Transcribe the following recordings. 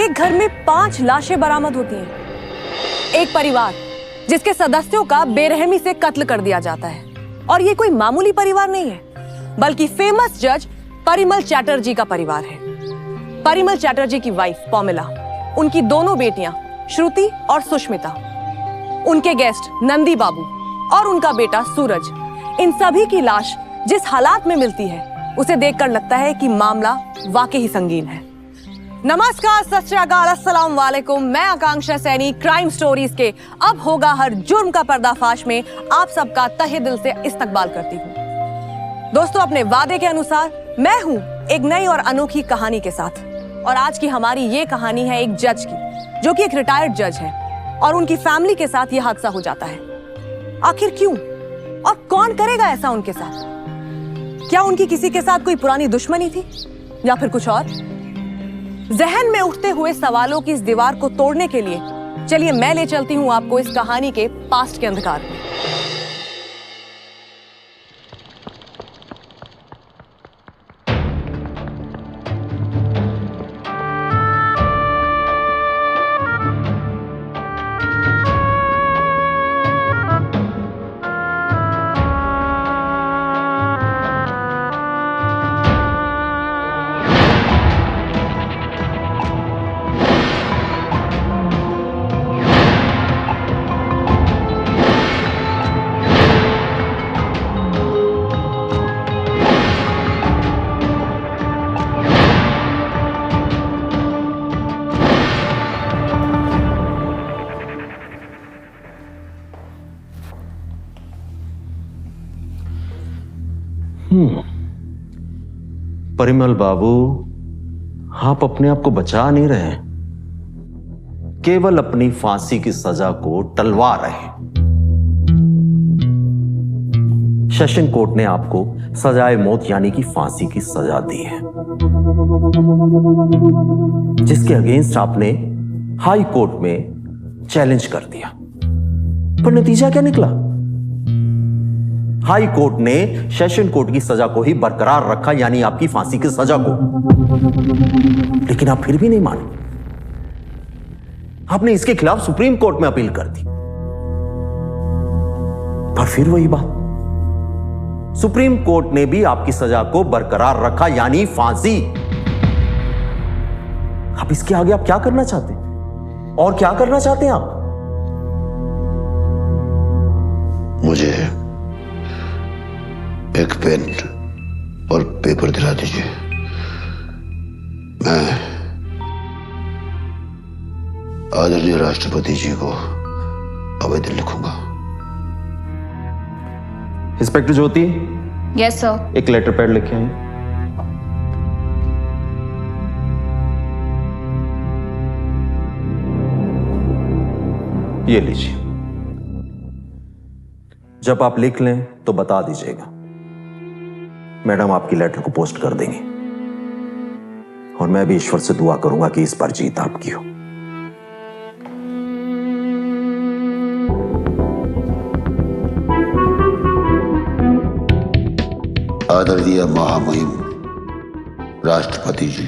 एक घर में 5 लाशें बरामद होती हैं। एक परिवार जिसके सदस्यों का बेरहमी से कत्ल कर दिया जाता है। और ये कोई मामूली परिवार नहीं है, बल्कि फेमस जज परिमल चैटर्जी का परिवार है। परिमल चैटर्जी की वाइफ पॉमिला, उनकी दोनों बेटियां श्रुति और सुष्मिता, उनके गेस्ट नंदी बाबू और उनका बेटा सूरज, इन सभी की लाश जिस हालात में मिलती है उसे देखकर लगता है कि मामला वाकई ही संगीन है। नमस्कार, सत श्री अकाल, अस्सलाम वालेकुम। मैं आकांक्षा सैनी क्राइम स्टोरीज के अब होगा हर जुर्म का पर्दाफाश में आप सबका तहे दिल से इस्तकबाल करती हूँ। दोस्तों, अपने वादे के अनुसार मैं हूँ एक नई और अनोखी कहानी के साथ। और आज की हमारी ये कहानी है एक जज की, जो कि एक रिटायर्ड जज है और उनकी फैमिली के साथ ये हादसा हो जाता है। आखिर क्यों और कौन करेगा ऐसा उनके साथ? क्या उनकी किसी के साथ कोई पुरानी दुश्मनी थी या फिर कुछ और? जहन में उठते हुए सवालों की इस दीवार को तोड़ने के लिए चलिए मैं ले चलती हूं आपको इस कहानी के पास्ट के अंधकार में। परिमल बाबू, आप अपने आप को बचा नहीं रहे, केवल अपनी फांसी की सजा को टलवा रहे। सेशन कोर्ट ने आपको सजाए मौत यानी कि फांसी की सजा दी है, जिसके अगेंस्ट आपने हाई कोर्ट में चैलेंज कर दिया। पर नतीजा क्या निकला? हाई कोर्ट ने सेशन कोर्ट की सजा को ही बरकरार रखा, यानी आपकी फांसी की सजा को। लेकिन आप फिर भी नहीं माने, आपने इसके खिलाफ सुप्रीम कोर्ट में अपील कर दी। पर फिर वही बात, सुप्रीम कोर्ट ने भी आपकी सजा को बरकरार रखा, यानी फांसी। अब इसके आगे आप क्या करना चाहते हैं और क्या करना चाहते हैं आप? मुझे एक पेन और पेपर दिला दीजिए, मैं आदरणीय राष्ट्रपति जी को आवेदन लिखूंगा। इंस्पेक्टर ज्योति। Yes sir. एक लेटर पैड लिखे हैं। ये लीजिए, जब आप लिख लें तो बता दीजिएगा, मैडम आपकी लेटर को पोस्ट कर देंगे। और मैं भी ईश्वर से दुआ करूंगा कि इस बार जीत आपकी हो। आदरणीय महामहिम राष्ट्रपति जी,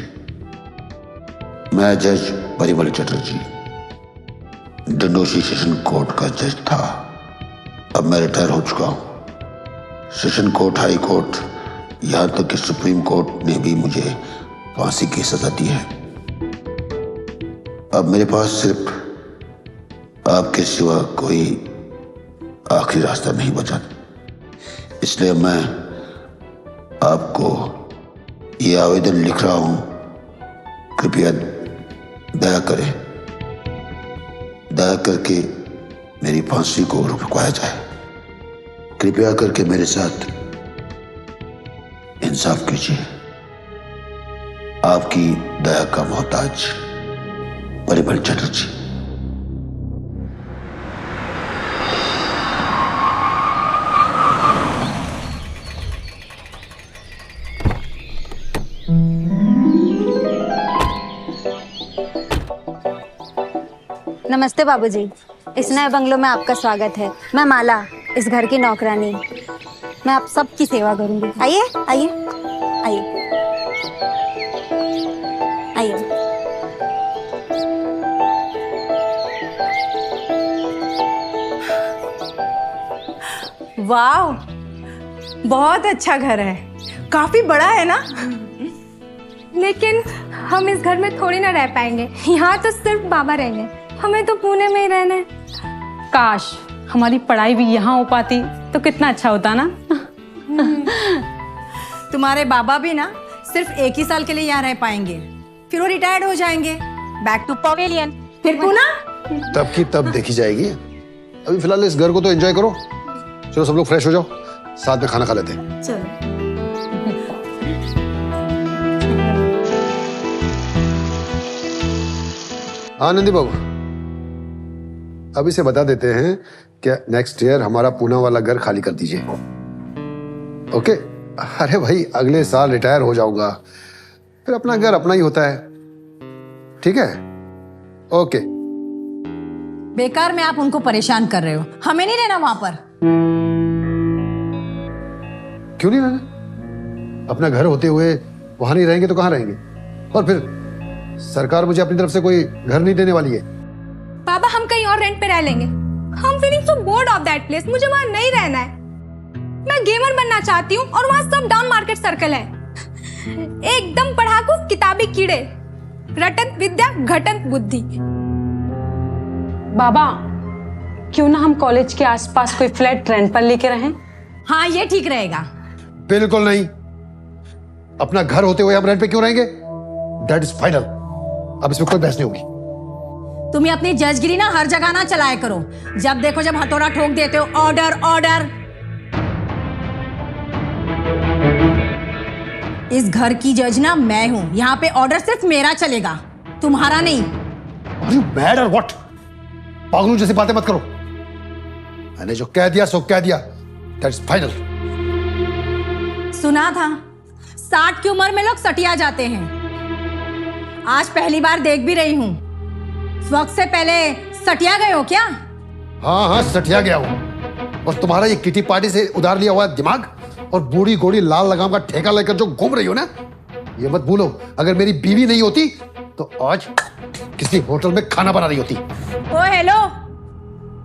मैं जज परिमल चटर्जी डंडोशी सेशन कोर्ट का जज था। अब मैं रिटायर हो चुका हूं। सेशन कोर्ट, हाई कोर्ट, यहां तक कि सुप्रीम कोर्ट ने भी मुझे फांसी की सजा दी है। अब मेरे पास सिर्फ आपके सिवा कोई आखिरी रास्ता नहीं बचा। इसलिए मैं आपको ये आवेदन लिख रहा हूं, कृपया दया करें, दया करके मेरी फांसी को रुकवाया जाए। कृपया करके मेरे साथ इंसाफ कीजिए। आपकी दया का मोहताज परिमल चटर्जी। नमस्ते बाबूजी, इस नए बंगलों में आपका स्वागत है। मैं माला, इस घर की नौकरानी। मैं आप सबकी सेवा करूंगी। आइए आइए आइए आइए। वाह, बहुत अच्छा घर है, काफी बड़ा है ना। लेकिन हम इस घर में थोड़ी ना रह पाएंगे, यहाँ तो सिर्फ बाबा रहेंगे, हमें तो पुणे में ही रहना है। काश हमारी पढ़ाई भी यहाँ हो पाती तो कितना अच्छा होता ना। तुम्हारे बाबा भी ना सिर्फ 1 ही साल के लिए यहाँ रह पाएंगे, फिर वो रिटायर्ड हो जाएंगे, बैक टू पवेलियन, फिर पुनः। तब की तब देखी जाएगी। अभी फिलहाल इस घर को तो एंजॉय करो। चलो सब लोग फ्रेश हो जाओ, साथ में खाना खा लेते हैं। चलो। आनंदी बाबू, अभी से बता देते हैं कि नेक्स्ट ईयर हमारा पूना वाला घर खाली कर दीजिए। ओके? अरे भाई, अगले साल रिटायर हो जाऊंगा, फिर अपना घर अपना ही होता है। ठीक है? ओके। बेकार में आप उनको परेशान कर रहे हो, हमें नहीं रहना वहां पर। क्यों नहीं रहना? अपना घर होते हुए वहां नहीं रहेंगे तो कहां रहेंगे? और फिर सरकार मुझे अपनी तरफ से कोई घर नहीं देने वाली है। बाबा हम कहीं और रेंट पे रह लेंगे। हम feeling so board of that place, मुझे वहां नहीं रहना है। मैं गेमर बनना चाहती हूँ और वहां सब डाउन मार्केट सर्कल है, एकदम पढ़ाकू किताबी कीड़े, रटन विद्या घटन बुद्धि। बाबा क्यों ना हम कॉलेज के आसपास कोई फ्लैट रेंट पर लेके रहें? हाँ, ये ठीक रहेगा। बिल्कुल नहीं। अपना घर होते हुए हम रेंट पे क्यों रहेंगे? That is final. अब इसमें कोई बहस नहीं होगी। तुम्हें अपनी जजगिरी ना हर जगह ना चलाया करो, जब देखो जब हथौड़ा ठोक देते हो, ऑर्डर ऑर्डर। इस घर की जज ना मैं हूं, यहाँ पे ऑर्डर सिर्फ मेरा चलेगा, तुम्हारा नहीं। Are you mad or what? पागलों जैसी बातें मत करो। मैंने जो कह दिया सो कह दिया। That's final. सुना था 60 की उम्र में लोग सटिया जाते हैं, आज पहली बार देख भी रही हूं। वक्त से पहले सटिया गए हो क्या? हाँ हाँ, सटिया गया हूं। और तुम्हारा ये किटी पार्टी से उधार लिया हुआ दिमाग और बूढ़ी घोड़ी लाल लगाम का ठेका लेकर जो घूम रही हो ना, ये मत भूलो, अगर मेरी बीवी नहीं होती तो आज किसी होटल में खाना बना रही होती। ओ हेलो,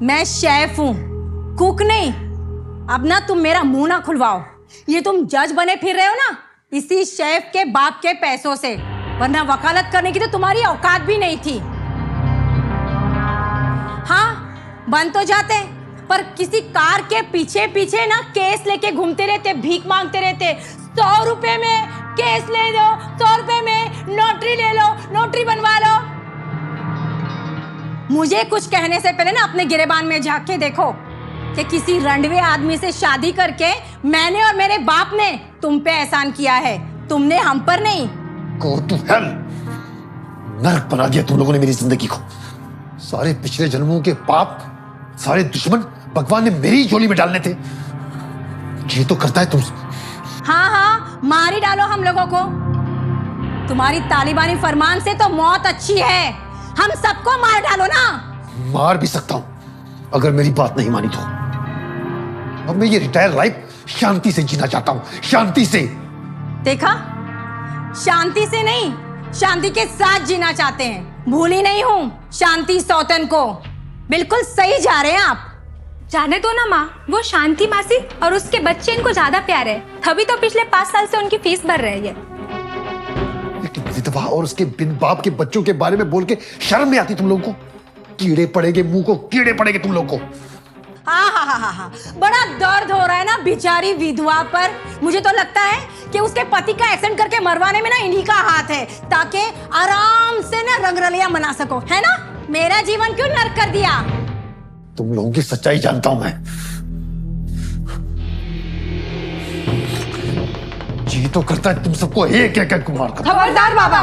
मैं शेफ हूं, कुक नहीं। अब ना तुम मेरा मुंह ना खुलवाओ। ये तुम जज बने फिर रहे हो ना इसी शेफ के बाप के पैसों से, वरना वकालत करने की तो तुम्हारी औकात भी नहीं थी। हाँ, बन तो जाते, पर किसी कार के पीछे पीछे ना केस लेके घूमते रहते, भीख मांगते रहते। 100 रुपए में केस ले लो, 100 रुपए में नोटरी ले लो, नोटरी बनवा लो। मुझे कुछ कहने से पहले ना अपने गिरेबान में झांक के देखो कि किसी रंडवे आदमी से शादी करके मैंने और मेरे बाप ने तुम पे एहसान किया है, तुमने हम पर नहीं। Go to hell! नरक बना दिया तुम लोगों ने मेरी जिंदगी को। सारे पिछले जन्मों के पाप, सारे दुश्मन भगवान ने मेरी झोली में डालने थे। ये तो करता है तुम। हाँ हाँ, मार ही डालो हम लोगों को। तुम्हारी तालिबानी फरमान से तो मौत अच्छी है, हम सबको मार डालो ना। मार भी सकता हूं अगर मेरी बात नहीं मानी तो। अब मैं ये रिटायर लाइफ शांति से जीना चाहता हूं, शांति से। देखा, शांति से नहीं, शांति के साथ जीना चाहते हैं। भूली नहीं हूं शांति सौतन को। बिल्कुल सही जा रहे हैं आप। जाने दो ना माँ, वो शांति मासी और उसके बच्चे इनको ज्यादा प्यारे है, तभी तो पिछले 5 साल से उनकी फीस भर रही है। लेकिन विधवा और उसके बिन बाप के बच्चों के बारे में बोल के शर्म नहीं आती तुम लोगों को? कीड़े पड़ेंगे मुंह को, कीड़े पड़ेंगे तुम लोगों को। हाँ हाँ हाँ हाँ हाँ, बड़ा दर्द हो रहा है ना बेचारी विधवा पर। मुझे तो लगता है कि उसके पति का एक्सीडेंट करके मरवाने में ना इन्हीं का हाथ है, ताकि आराम से ना रंगरलियां मना सको, है ना? मेरा जीवन क्यों नर्क कर दिया? तुम लोगों की सच्चाई जानता हूं मैं। जी तो करता है तुम सबको एक एक करके मार कर। खबरदार बाबा।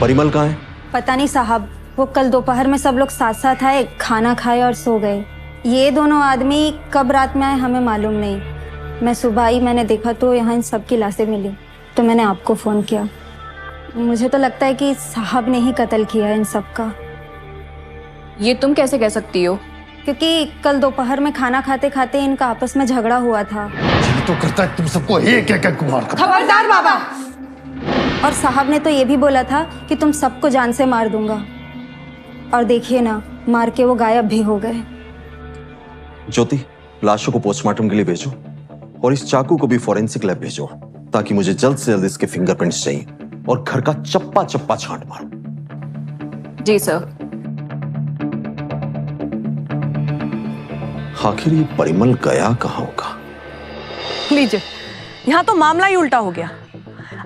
परिमल कहाँ है? पता नहीं साहब, वो कल दोपहर में सब लोग साथ साथ आए, खाना खाए और सो गए। ये दोनों आदमी कब रात में आए हमें मालूम नहीं। मैं सुबह ही मैंने देखा तो यहाँ इन सब की लाशें मिली, तो मैंने आपको फ़ोन किया। मुझे तो लगता है कि साहब ने ही कत्ल किया इन सब का। ये तुम कैसे कह सकती हो? क्योंकि कल दोपहर में खाना खाते खाते इनका आपस में झगड़ा हुआ था। ये तो करता है तुम सबको एक एक एक मार कर। खबरदार बाबा। और साहब ने तो ये भी बोला था कि तुम सबको जान से मार दूंगा। और देखिए ना, मार के वो गायब भी हो गए। ज्योति, लाशों को पोस्टमार्टम के लिए भेजो और इस चाकू को भी फॉरेंसिक लैब भेजो, ताकि मुझे जल्द से जल्द इसके फिंगरप्रिंट्स चाहिए और घर का चप्पा चप्पा छांट मारो। जी सर। आखिर ये परिमल गया कहाँ होगा? लीजिए, यहाँ तो मामला ही उल्टा हो गया।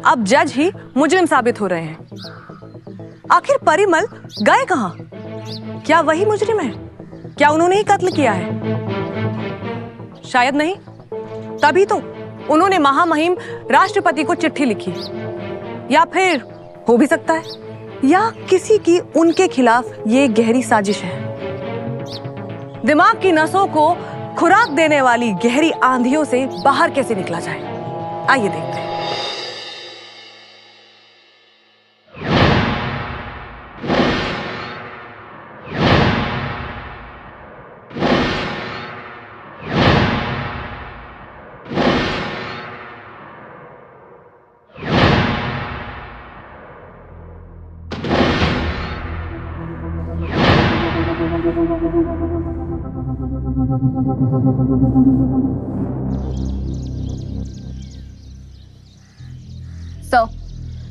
अब जज ही मुजरिम साबित हो रहे हैं। आखिर परिमल गए कहाँ? क्या वही मुजरिम है? क्या उन्होंने ही कत्ल किया है? शायद नहीं, तभी तो उन्होंने महामहिम राष्ट्रपति को चिट्ठी लिखी। या फिर हो भी सकता है या किसी की उनके खिलाफ ये गहरी साजिश है। दिमाग की नसों को खुराक देने वाली गहरी आंधियों से बाहर कैसे निकला जाए, आइए देखते हैं।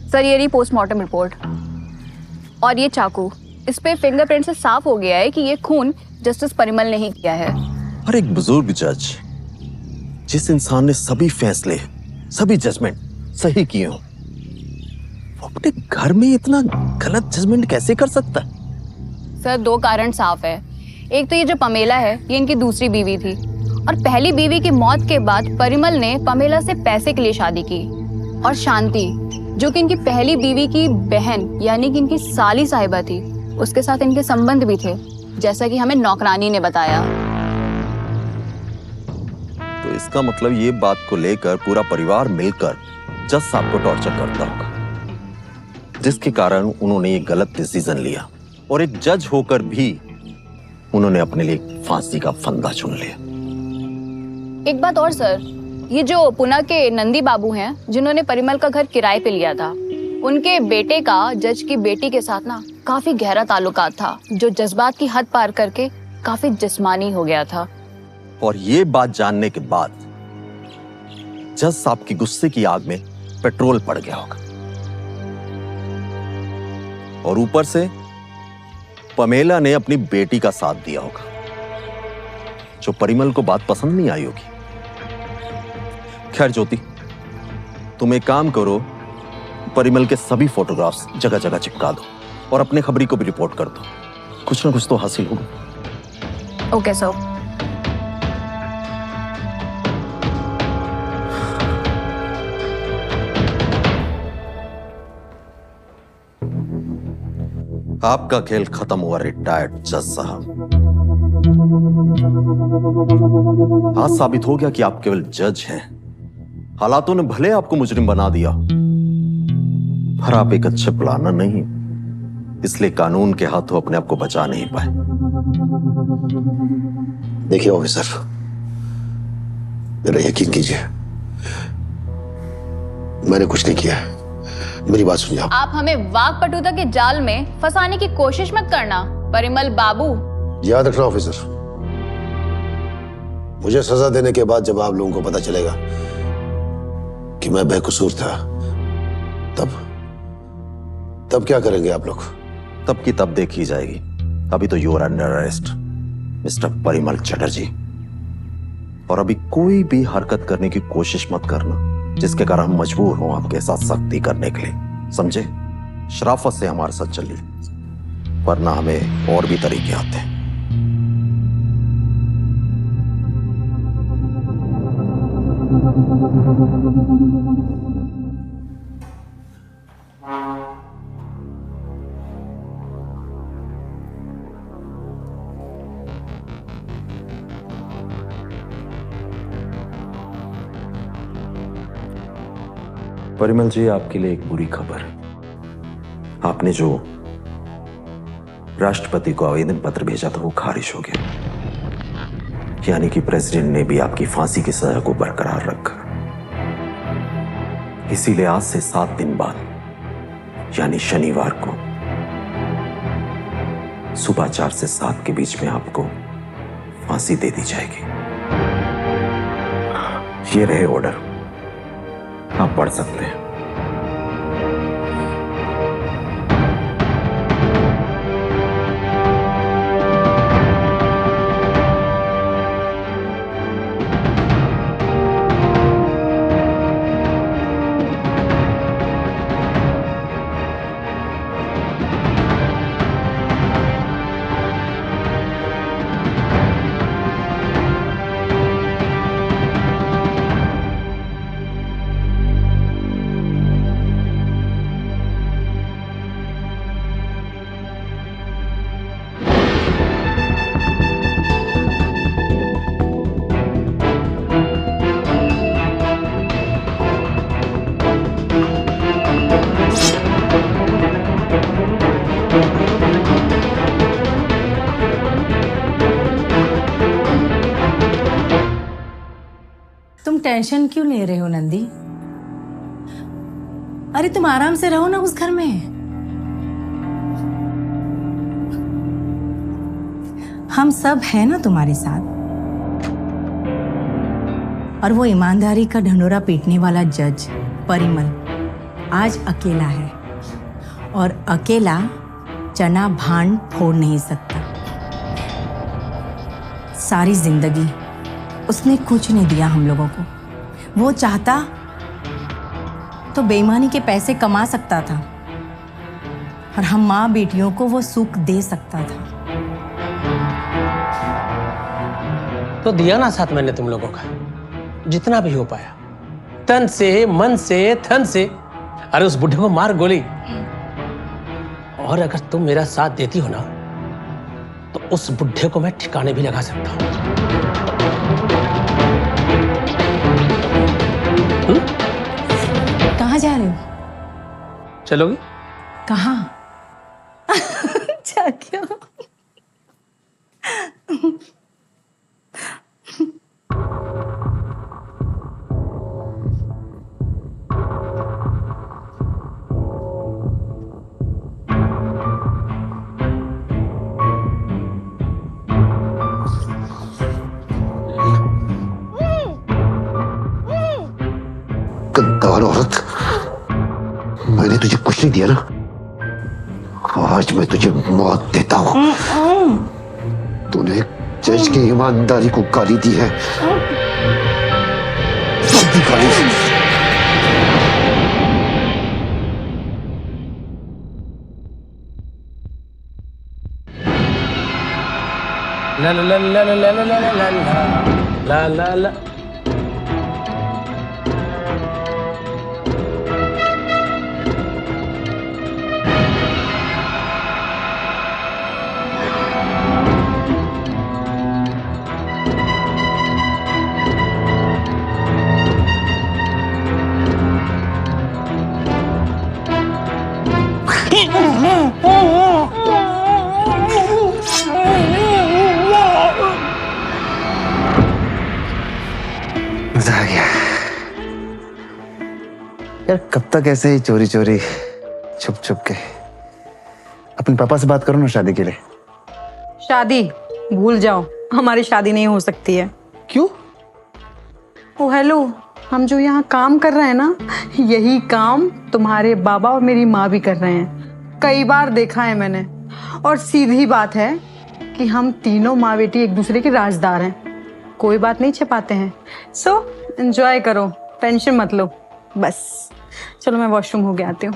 सर ये रही पोस्टमार्टम रिपोर्ट। और ये चाकू, इस पे फिंगरप्रिंट से साफ हो गया है कि ये खून जस्टिस परिमल ने ही किया है। और एक बुजुर्ग जज, जिस इंसान ने सभी फैसले, सभी जजमेंट सही किए हो, वो अपने घर में इतना गलत जजमेंट कैसे कर सकता है? सर दो कारण साफ है। एक तो ये जो पमेला है, ये इनकी दूसरी बीवी थी, और पहली बीवी की मौत के बाद परिमल ने पमेला से पैसे के लिए शादी की। और शांति, जो कि इनकी पहली बीवी की बहन यानी कि इनकी साली साहिबा थी, उसके साथ इनके संबंध भी थे, जैसा कि हमें नौकरानी ने बताया। तो इसका मतलब ये बात को लेकर पूरा परिवार मिलकर जज साहब को टॉर्चर करता होगा, जिसके कारण उन्होंने ये गलत डिसीजन लिया। और एक जज होकर भी उन्होंने अपने लिए फांसी का फंदा चुन लिया। एक बात और सर, ये जो पुणे के नंदी बाबू हैं, जिन्होंने परिमल का घर किराए पे लिया था, उनके बेटे का जज की बेटी के साथ ना काफी गहरा ताल्लुकात था, जो जज्बात की हद पार करके काफी जिस्मानी हो गया था। और ये बात जानने के बाद जज साहब की गुस्से की आग में पेट्रोल पड़ गया होगा। और ऊपर से पमेला ने अपनी बेटी का साथ दिया होगा, जो परिमल को बात पसंद नहीं आई होगी। खैर ज्योति, तुम एक काम करो, परिमल के सभी फोटोग्राफ्स जगह जगह चिपका दो और अपने खबरी को भी रिपोर्ट कर दो। कुछ ना कुछ तो हासिल होगा। Okay sir. आपका खेल खत्म हुआ रिटायर्ड जज साहब। आज साबित हो गया कि आप केवल जज हैं। हालातों ने भले आपको मुजरिम बना दिया, पर आप एक अच्छे प्लानर नहीं, इसलिए कानून के हाथों अपने आप को बचा नहीं पाए। देखिए ऑफिसर, मेरा यकीन कीजिए, मैंने कुछ नहीं किया। मेरी बात सुनिए आप हमें वाकपटुता के जाल में फंसाने की कोशिश मत करना परिमल बाबू। याद रखना ऑफिसर, मुझे सजा देने के बाद जब आप लोगों को पता चलेगा कि मैं बेकसूर था, तब क्या करेंगे आप लोग? तब की तब देखी जाएगी। अभी तो you are under arrest mister Parimal Chatterjee, और अभी कोई भी हरकत करने की कोशिश मत करना जिसके कारण हम मजबूर हों आपके साथ सख्ती करने के लिए, समझे? शराफत से हमारे साथ चलिए, वरना हमें और भी तरीके आते हैं। परिमल जी, आपके लिए एक बुरी खबर। आपने जो राष्ट्रपति को आवेदन पत्र भेजा था वो खारिज हो गया, यानी कि प्रेसिडेंट ने भी आपकी फांसी की सजा को बरकरार रखा। इसीलिए आज से 7 दिन बाद यानी शनिवार को सुबह 4 से 7 के बीच में आपको फांसी दे दी जाएगी। ये रहे ऑर्डर, आप पढ़ सकते हैं। तुम टेंशन क्यों ले रहे हो नंदी? अरे तुम आराम से रहो ना उस घर में। हम सब हैं ना तुम्हारे साथ। और वो ईमानदारी का ढंढोरा पीटने वाला जज परिमल आज अकेला है, और अकेला चना भांड फोड़ नहीं सकता। सारी जिंदगी उसने कुछ नहीं दिया हम लोगों को। वो चाहता तो बेईमानी के पैसे कमा सकता था, और हम माँ बेटियों को वो सुख दे सकता था। तो दिया ना साथ मैंने तुम लोगों का, जितना भी हो पाया, तन से, मन से, धन से। अरे उस बुढ़े को मार गोली। और अगर तुम मेरा साथ देती हो ना, तो उस बुढ़े को मैं ठिकाने भी लगा सकता हूं। कहाँ जा रहे हो? चलोगी? कहाँ? जा क्यों? गद्दार औरत, मैंने तुझे कुछ नहीं दिया ना, आज मैं तुझे मौत देता हूं। तूने जज की ईमानदारी को गाली दी है, सब भी गाली दी। ला ला ला ला ला ला ला ला ला ला ला। मजा आ गया यार। कब तक ऐसे ही चोरी चोरी छुप छुप के? अपने पापा से बात करो ना शादी के लिए। शादी भूल जाओ, हमारी शादी नहीं हो सकती है। क्यों? ओ हेलो, हम जो यहाँ काम कर रहे हैं ना, यही काम तुम्हारे बाबा और मेरी माँ भी कर रहे हैं। कई बार देखा है मैंने। और सीधी बात है कि हम तीनों माँ बेटी एक दूसरे के राजदार हैं। कोई बात नहीं छिपाते हैं। सो एंजॉय करो, टेंशन मत लो। बस चलो मैं वॉशरूम हो के आती हूँ।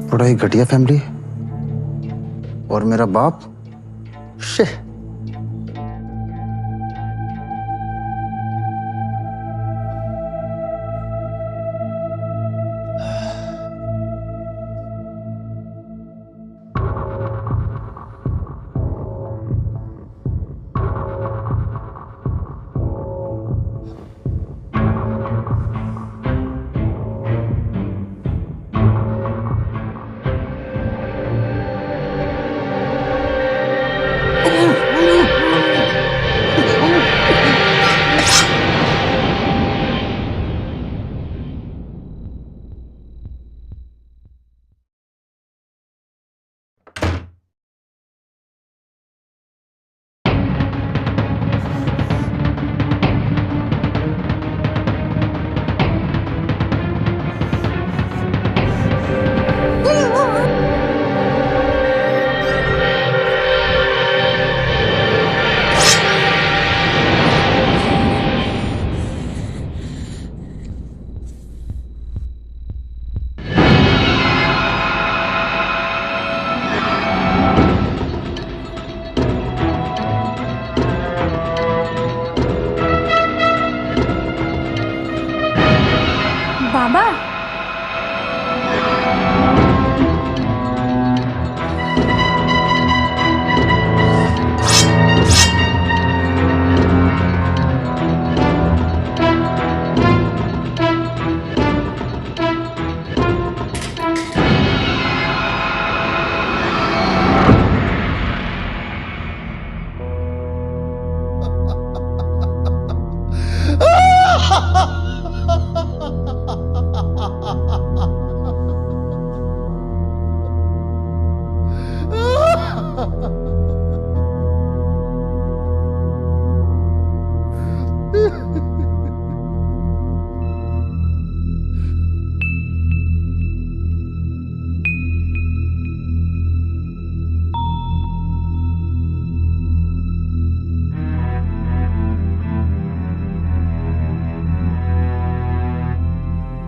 बड़ा ही घटिया फैमिली और मेरा बाप शे।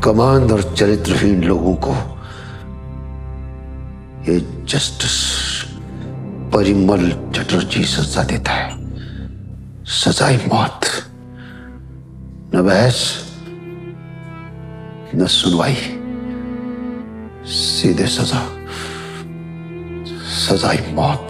कमांड और चरित्रहीन लोगों को ये जस्टिस परिमल चटर्जी सजा देता है। सजाई मौत, न बहस न सुनवाई, सीधे सजा, सजाई मौत।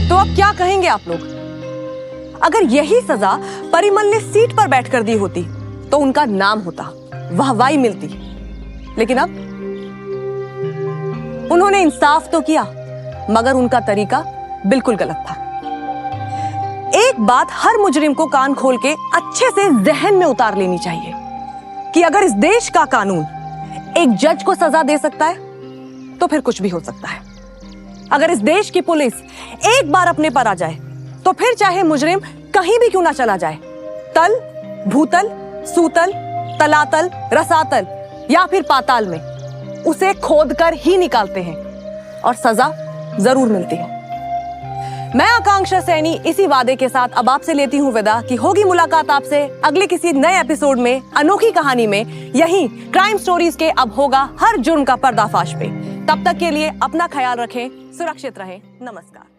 तो अब क्या कहेंगे आप लोग? अगर यही सजा परिमल ने सीट पर बैठकर दी होती तो उनका नाम होता, वाहवाही मिलती। लेकिन अब उन्होंने इंसाफ तो किया, मगर उनका तरीका बिल्कुल गलत था। एक बात हर मुजरिम को कान खोल के अच्छे से जहन में उतार लेनी चाहिए कि अगर इस देश का कानून एक जज को सजा दे सकता है तो फिर कुछ भी हो सकता है। अगर इस देश की पुलिस एक बार अपने पर आ जाए तो फिर चाहे मुजरिम कहीं भी क्यों ना चला जाए, तल, भूतल, सूतल, तलातल, रसातल या फिर पाताल में, उसे खोदकर ही निकालते हैं और सजा जरूर मिलती है। मैं आकांक्षा सैनी इसी वादे के साथ अब आपसे लेती हूं विदा कि होगी मुलाकात आपसे अगले किसी नए एपिसोड में, अनोखी कहानी में, यही क्राइम स्टोरीज के अब होगा हर जुर्म का पर्दाफाश पे। तब तक के लिए अपना ख्याल रखें, सुरक्षित रहें। नमस्कार।